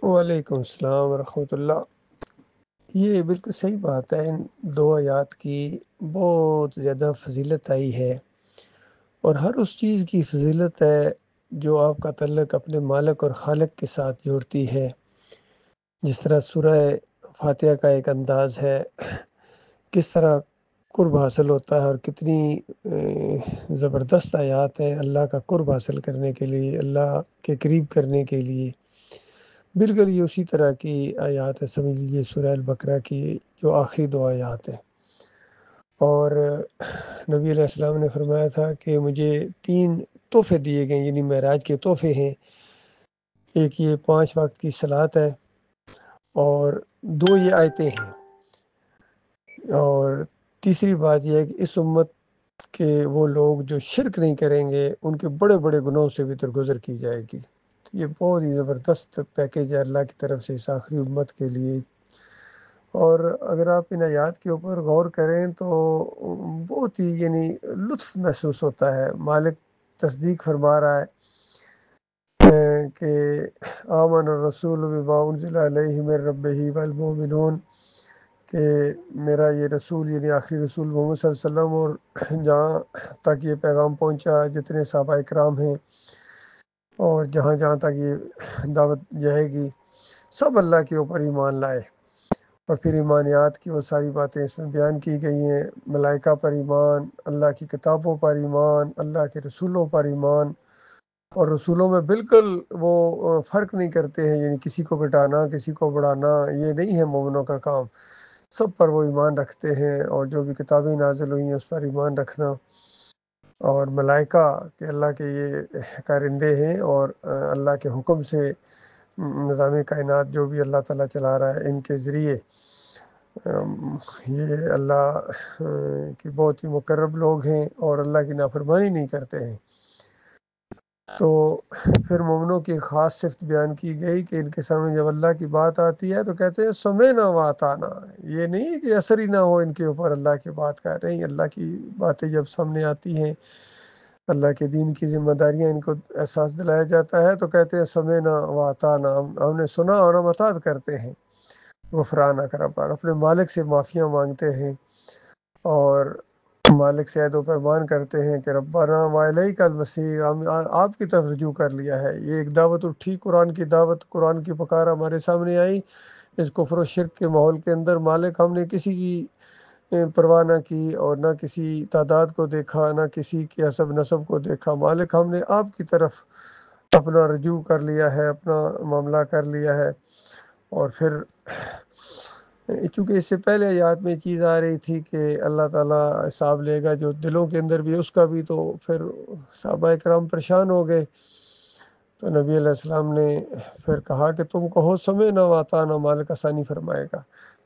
وعلیکم السلام ورحمۃ اللہ۔ یہ بالکل صحیح بات ہے، ان دو آیات کی بہت زیادہ فضیلت آئی ہے، اور ہر اس چیز کی فضیلت ہے جو آپ کا تعلق اپنے مالک اور خالق کے ساتھ جوڑتی ہے۔ جس طرح سورہ فاتحہ کا ایک انداز ہے، کس طرح قرب حاصل ہوتا ہے، اور کتنی زبردست آیات ہیں اللہ کا قرب حاصل کرنے کے لیے، اللہ کے قریب کرنے کے لیے۔ بالکل یہ اسی طرح کی آیات ہے، سمجھ لیجیے سورہ البقرہ کی جو آخری دو آیات ہیں۔ اور نبی علیہ السلام نے فرمایا تھا کہ مجھے 3 تحفے دیے گئے، یعنی معراج کے تحفے ہیں۔ ایک یہ 5 وقت کی صلاۃ ہے، اور 2 یہ آیتیں ہیں، اور تیسری بات یہ ہے کہ اس امت کہ وہ لوگ جو شرک نہیں کریں گے ان کے بڑے بڑے گناہوں سے بھی درگزر کی جائے گی۔ تو یہ بہت ہی زبردست پیکیج ہے اللہ کی طرف سے اس آخری امت کے لیے۔ اور اگر آپ ان آیات کے اوپر غور کریں تو بہت ہی یعنی لطف محسوس ہوتا ہے۔ مالک تصدیق فرما رہا ہے کہ آمن الرسول بما انزل علیہ من ربہ والمؤمنون، کہ میرا یہ رسول یعنی آخری رسول محمد صلی اللہ علیہ وسلم، اور جہاں تک یہ پیغام پہنچا، جتنے صحابہ کرام ہیں اور جہاں جہاں تک یہ دعوت جائے گی، سب اللہ کے اوپر ایمان لائے۔ اور پھر ایمانیات کی وہ ساری باتیں اس میں بیان کی گئی ہیں، ملائکہ پر ایمان، اللہ کی کتابوں پر ایمان، اللہ کے رسولوں پر ایمان، اور رسولوں میں بالکل وہ فرق نہیں کرتے ہیں، یعنی کسی کو گھٹانا کسی کو بڑھانا یہ نہیں ہے مومنوں کا کام، سب پر وہ ایمان رکھتے ہیں، اور جو بھی کتابیں نازل ہوئی ہیں اس پر ایمان رکھنا۔ اور ملائکہ کہ اللہ کے یہ کارندے ہیں، اور اللہ کے حکم سے نظام کائنات جو بھی اللہ تعالیٰ چلا رہا ہے ان کے ذریعے، یہ اللہ کی بہت ہی مقرب لوگ ہیں اور اللہ کی نافرمانی نہیں کرتے ہیں۔ تو پھر مومنوں کی خاص صفت بیان کی گئی کہ ان کے سامنے جب اللہ کی بات آتی ہے تو کہتے ہیں سمعنا واطعنا۔ یہ نہیں کہ اثر ہی نہ ہو ان کے اوپر اللہ کی بات کا، نہیں، اللہ کی باتیں جب سامنے آتی ہیں، اللہ کے دین کی ذمہ داریاں ان کو احساس دلایا جاتا ہے تو کہتے ہیں سمعنا واطعنا، ہم نے سنا اور ہم اطاعت کرتے ہیں۔ غفرانک ربنا، اپنے مالک سے معافیاں مانگتے ہیں، اور مالک سے عہد و پیمان کرتے ہیں کہ ربنا والیک المصیر، ہم آپ کی طرف رجوع کر لیا ہے۔ یہ ایک دعوت اٹھی، قرآن کی دعوت، قرآن کی پکار ہمارے سامنے آئی اس کفر و شرک کے ماحول کے اندر۔ مالک ہم نے کسی کی پرواہ نہ کی، اور نہ کسی تعداد کو دیکھا، نہ کسی کے حسب نسب کو دیکھا، مالک ہم نے آپ کی طرف اپنا رجوع کر لیا ہے، اپنا معاملہ کر لیا ہے۔ اور پھر چونکہ اس سے پہلے آیات میں چیز آ رہی تھی کہ اللہ تعالیٰ حساب لے گا جو دلوں کے اندر بھی، اس کا بھی، تو پھر صحابہ کرام پریشان ہو گئے۔ تو نبی علیہ السلام نے پھر کہا کہ تم کہو سمعنا واطعنا، مالک آسانی فرمائے گا۔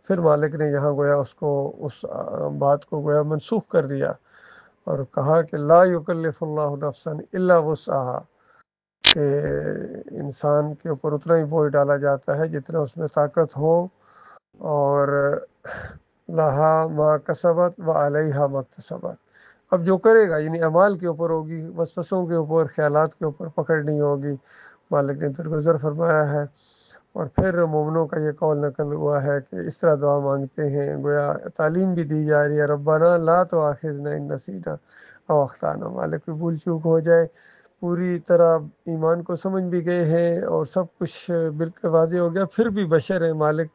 پھر مالک نے یہاں گویا اس بات کو گویا منسوخ کر دیا، اور کہا کہ لا یکلف اللہ نفسا الا وسعها، کہ انسان کے اوپر اتنا ہی بوجھ ڈالا جاتا ہے جتنا اس میں طاقت ہو، اور لہا ما کسبت و علیہا ما اکتسبت۔ اب جو کرے گا یعنی اعمال کے اوپر ہوگی، وسوسوں کے اوپر، خیالات کے اوپر پکڑ نہیں ہوگی۔ مالک نے درگزر فرمایا ہے۔ اور پھر مومنوں کا یہ قول نقل ہوا ہے کہ اس طرح دعا مانگتے ہیں، گویا تعلیم بھی دی جا رہی ہے، ربنا لا تؤاخذنا ان نسینا او اخطانا۔ مالک کی بھول چوک ہو جائے، پوری طرح ایمان کو سمجھ بھی گئے ہیں اور سب کچھ بالکل واضح ہو گیا، پھر بھی بشر ہیں مالک،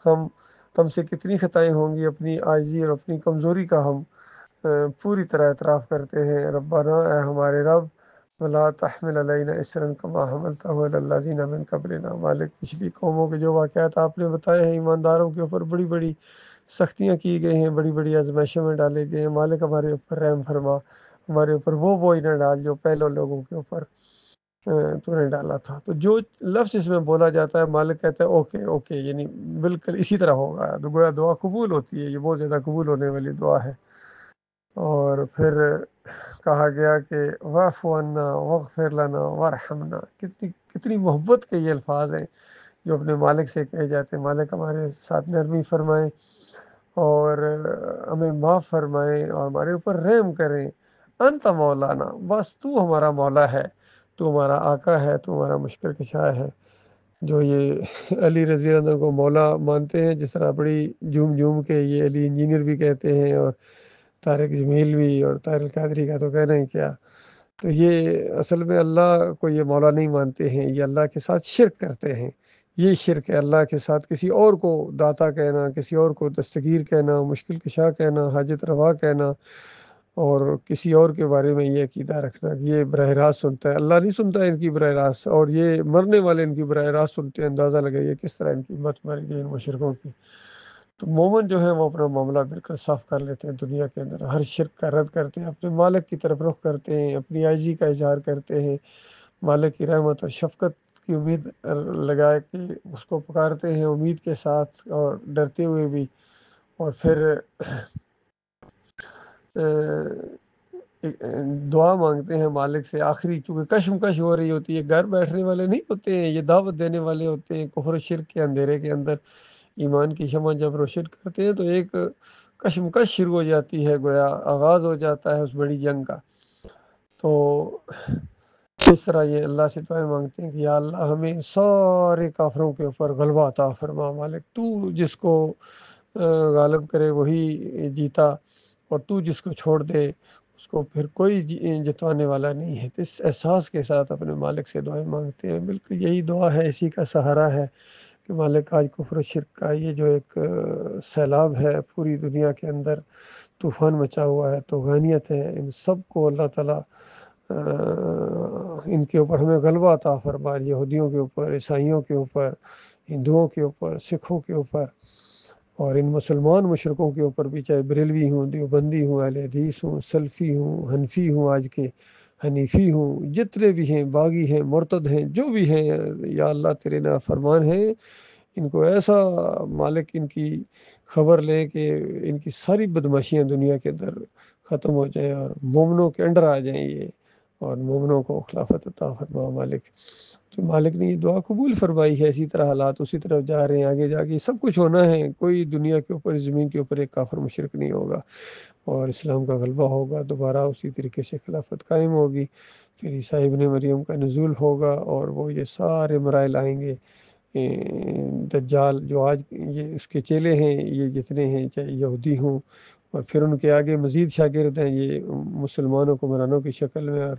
ہم سے کتنی خطائیں ہوں گی، اپنی عاجزی اور اپنی کمزوری کا ہم پوری طرح اعتراف کرتے ہیں۔ ربنا، اے ہمارے رب، ولا تحمل علینا اصرا کما حملتہ علی الذین من قبلنا۔ مالک پچھلی قوموں کے جو واقعات آپ نے بتائے ہیں، ایمانداروں کے اوپر بڑی بڑی سختیاں کی گئی ہیں، بڑی بڑی آزمائشوں میں ڈالے گئے ہیں، مالک ہمارے اوپر رحم فرما، ہمارے اوپر وہ بوجھ نہ ڈال جو پہلے لوگوں کے اوپر تو نے ڈالا تھا۔ تو جو لفظ اس میں بولا جاتا ہے، مالک کہتا ہے اوکے اوکے، یعنی بالکل اسی طرح ہوگا، تو گویا دعا قبول ہوتی ہے، یہ بہت زیادہ قبول ہونے والی دعا ہے۔ اور پھر کہا گیا کہ واعف عنا واغفر لنا وارحمنا، کتنی محبت کے یہ الفاظ ہیں جو اپنے مالک سے کہے جاتے ہیں۔ مالک ہمارے ساتھ نرمی فرمائیں اور ہمیں معاف فرمائیں اور ہمارے اوپر رحم کریں۔ انت مولانا، بس تو ہمارا مولا ہے، تو ہمارا آقا ہے، تو ہمارا مشکل کشا ہے۔ جو یہ علی رضی اللہ عنہ کو مولا مانتے ہیں، جس طرح بڑی جھوم جھوم کے یہ علی انجینئر بھی کہتے ہیں، اور طارق جمیل بھی، اور طاہر القادری کا تو کہنا ہی کیا. تو یہ اصل میں اللہ کو یہ مولا نہیں مانتے ہیں، یہ اللہ کے ساتھ شرک کرتے ہیں. یہ شرک ہے، اللہ کے ساتھ کسی اور کو داتا کہنا، کسی اور کو دستگیر کہنا، مشکل کشا کہنا، حاجت روا کہنا، اور کسی اور کے بارے میں یہ عقیدہ رکھنا کہ یہ براہ راست سنتا ہے. اللہ نہیں سنتا ہے ان کی براہ راست، اور یہ مرنے والے ان کی براہ راست سنتے ہیں. اندازہ لگائیے کس طرح ان کی ہمت ماری گئی ان مشرکوں کی. تو مومن جو ہے وہ اپنا معاملہ بالکل صاف کر لیتے ہیں، دنیا کے اندر ہر شرک کا رد کرتے ہیں، اپنے مالک کی طرف رخ کرتے ہیں، اپنی عاجزی کا اظہار کرتے ہیں، مالک کی رحمت اور شفقت کی امید لگائے کہ اس کو پکارتے ہیں امید کے ساتھ اور ڈرتے ہوئے بھی. اور پھر دعا مانگتے ہیں مالک سے آخری، چونکہ کشمکش ہو رہی ہوتی ہے. گھر بیٹھنے والے نہیں ہوتے ہیں، یہ دعوت دینے والے ہوتے ہیں کفر و شرک کے اندھیرے کے اندر. ایمان کی شمع جب روشن کرتے ہیں تو ایک کشمکش شروع ہو جاتی ہے، گویا آغاز ہو جاتا ہے اس بڑی جنگ کا. تو اس طرح یہ اللہ سے دعائیں مانگتے ہیں کہ یا اللہ ہمیں سارے کافروں کے اوپر غلبہ عطا فرما مالک. تو جس کو غالب کرے وہی جیتا، اور تو جس کو چھوڑ دے اس کو پھر کوئی جتوانے والا نہیں ہے. اس احساس کے ساتھ اپنے مالک سے دعائیں مانگتے ہیں. بالکل یہی دعا ہے، اسی کا سہارا ہے کہ مالک آج کفر و شرک کا یہ جو ایک سیلاب ہے پوری دنیا کے اندر، طوفان مچا ہوا ہے، تو غانیت ہے، ان سب کو اللہ تعالیٰ ان کے اوپر ہمیں غلبہ عطا فرما. یہودیوں کے اوپر، عیسائیوں کے اوپر، ہندوؤں کے اوپر، سکھوں کے اوپر، اور ان مسلمان مشرقوں کے اوپر بھی، چاہے بریلوی ہوں، دیوبندی ہوں، اہل حدیث ہوں، سلفی ہوں، حنفی ہوں، آج کے حنیفی ہوں، جتنے بھی ہیں، باغی ہیں، مرتد ہیں، جو بھی ہیں، یا اللہ تیرے نافرمان ہیں، ان کو ایسا مالک ان کی خبر لیں کہ ان کی ساری بدماشیاں دنیا کے اندر ختم ہو جائیں اور مومنوں کے انڈر آ جائیں یہ، اور مومنوں کو خلافت عطا فرما مالک. تو مالک نے یہ دعا قبول فرمائی ہے. اسی طرح حالات اسی طرف جا رہے ہیں، آگے جا کے سب کچھ ہونا ہے. کوئی دنیا کے اوپر، زمین کے اوپر ایک کافر مشرک نہیں ہوگا، اور اسلام کا غلبہ ہوگا. دوبارہ اسی طریقے سے خلافت قائم ہوگی. پھر عیسیٰ ابن مریم کا نزول ہوگا، اور وہ یہ سارے مراحل آئیں گے. دجال جو آج یہ اس کے چیلے ہیں، یہ جتنے ہیں، چاہے یہودی ہوں، اور پھر ان کے آگے مزید شاگرد ہیں یہ مسلمانوں کو مرانوں کی شکل میں، اور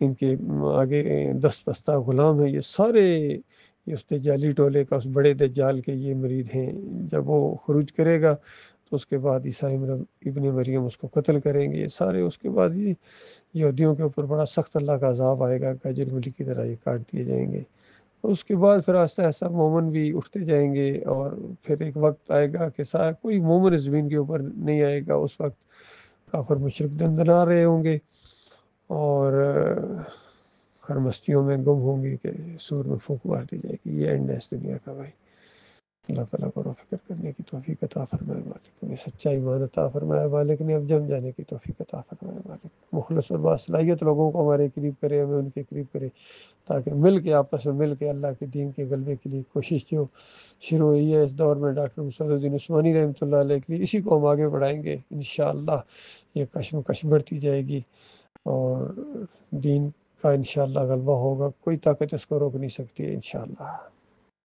ان کے آگے دست بستہ غلام ہیں، یہ سارے اس دجالی ٹولے کا، اس بڑے دجال کے یہ مرید ہیں. جب وہ خروج کرے گا تو اس کے بعد عیسیٰ ابن مریم اس کو قتل کریں گے. یہ سارے اس کے بعد یہ یہودیوں کے اوپر بڑا سخت اللہ کا عذاب آئے گا، گاجر مولی کی طرح یہ کاٹ دیے جائیں گے. اس کے بعد پھر آہستہ آہستہ مومن بھی اٹھتے جائیں گے، اور پھر ایک وقت آئے گا کہ کوئی مومن زمین کے اوپر نہیں آئے گا. اس وقت کافر مشرک دندنا رہے ہوں گے، اور خرمستیوں میں گم ہوں گی کہ سور میں پھونک مار دی جائے گی. یہ اینڈ ہے اس دنیا کا بھائی. اللہ تعالیٰ کو فکر کرنے کی توفیق عطا فرمائے مالک، ہمیں سچا ایمان عطا فرمائے مالک، نے اب جم جانے کی توفیق عطا فرمائے مالک. مخلص اور باصلاحیت لوگوں کو ہمارے قریب کرے، ہمیں ان کے قریب کرے، تاکہ مل کے آپس میں مل کے اللہ کے دین کے غلبے کے لیے کوشش جو شروع ہوئی ہے اس دور میں ڈاکٹر مصعب الدین عثمانی رحمۃ اللہ علیہ کے لیے، اسی کو ہم آگے بڑھائیں گے انشاءاللہ. یہ کشمکش بڑھتی جائے گی، اور دین کا انشاءاللہ غلبہ ہوگا. کوئی طاقت اس کو روک نہیں سکتی ہے انشاءاللہ.